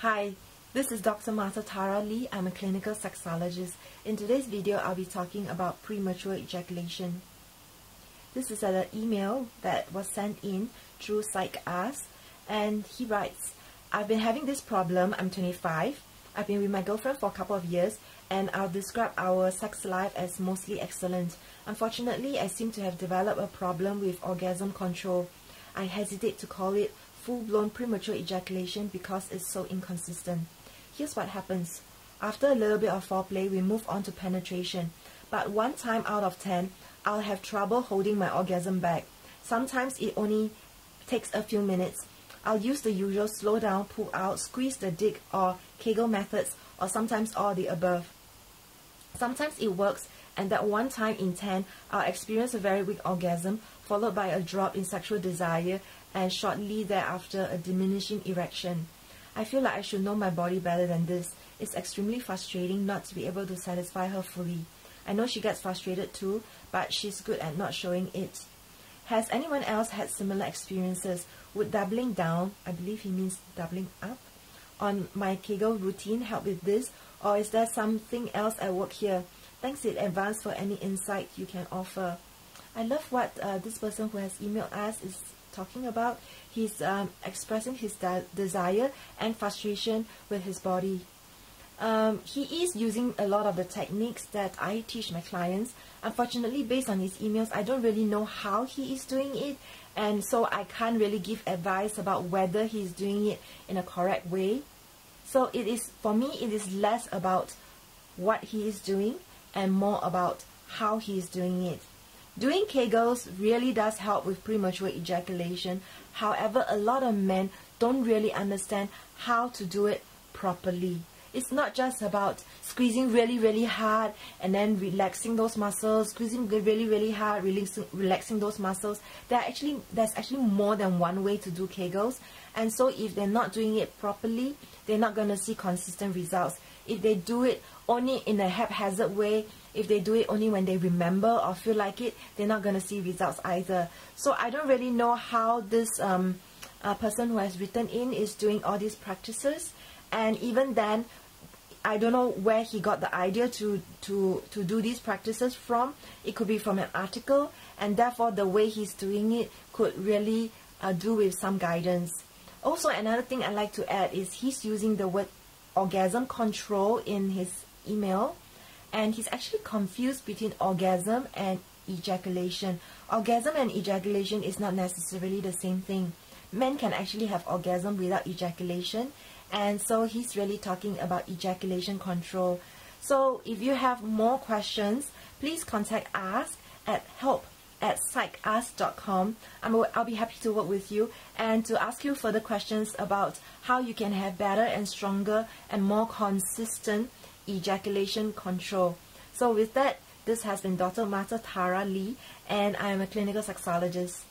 Hi, this is Dr. Martha Tara Lee. I'm a clinical sexologist. In today's video, I'll be talking about premature ejaculation. This is an email that was sent in through PsychAsk, and he writes, I've been having this problem. I'm 25. I've been with my girlfriend for a couple of years, and I'll describe our sex life as mostly excellent. Unfortunately, I seem to have developed a problem with orgasm control. I hesitate to call it full-blown premature ejaculation because it's so inconsistent. Here's what happens. After a little bit of foreplay, we move on to penetration. But 1 time out of 10, I'll have trouble holding my orgasm back. Sometimes it only takes a few minutes. I'll use the usual slow down, pull out, squeeze the dick or kegel methods, or sometimes all the above. Sometimes it works, and that 1 time in 10, I'll experience a very weak orgasm, followed by a drop in sexual desire, and shortly thereafter a diminishing erection. I feel like I should know my body better than this. It's extremely frustrating not to be able to satisfy her fully. I know she gets frustrated too, but she's good at not showing it. Has anyone else had similar experiences? Would doubling down, I believe he means doubling up, on my kegel routine help with this, or is there something else at work here? Thanks in advance for any insight you can offer. I love what this person who has emailed us is talking about. He's expressing his desire and frustration with his body. He is using a lot of the techniques that I teach my clients. Unfortunately, based on his emails, I don't really know how he is doing it, and so I can't really give advice about whether he's doing it in a correct way. So it is, for me, it is less about what he is doing and more about how he is doing it. Doing kegels really does help with premature ejaculation. However, a lot of men don't really understand how to do it properly. It's not just about squeezing really hard and then relaxing those muscles, squeezing really hard, relaxing those muscles. There's actually more than one way to do kegels, and so if they're not doing it properly, they're not going to see consistent results. If they do it only in a haphazard way, if they do it only when they remember or feel like it, they're not going to see results either. So I don't really know how this person who has written in is doing all these practices, and even then, I don't know where he got the idea to do these practices from. It could be from an article, and therefore the way he's doing it could really do with some guidance. Also, another thing I'd like to add is he's using the word orgasm control in his email, and he's actually confused between orgasm and ejaculation. Orgasm and ejaculation is not necessarily the same thing. Men can actually have orgasm without ejaculation, and so he's really talking about ejaculation control. So if you have more questions, please contact us at help@PsychAsk.com. I'll be happy to work with you and to ask you further questions about how you can have better and stronger and more consistent ejaculation control. So with that, this has been Dr. Martha Tara Lee, and I am a clinical sexologist.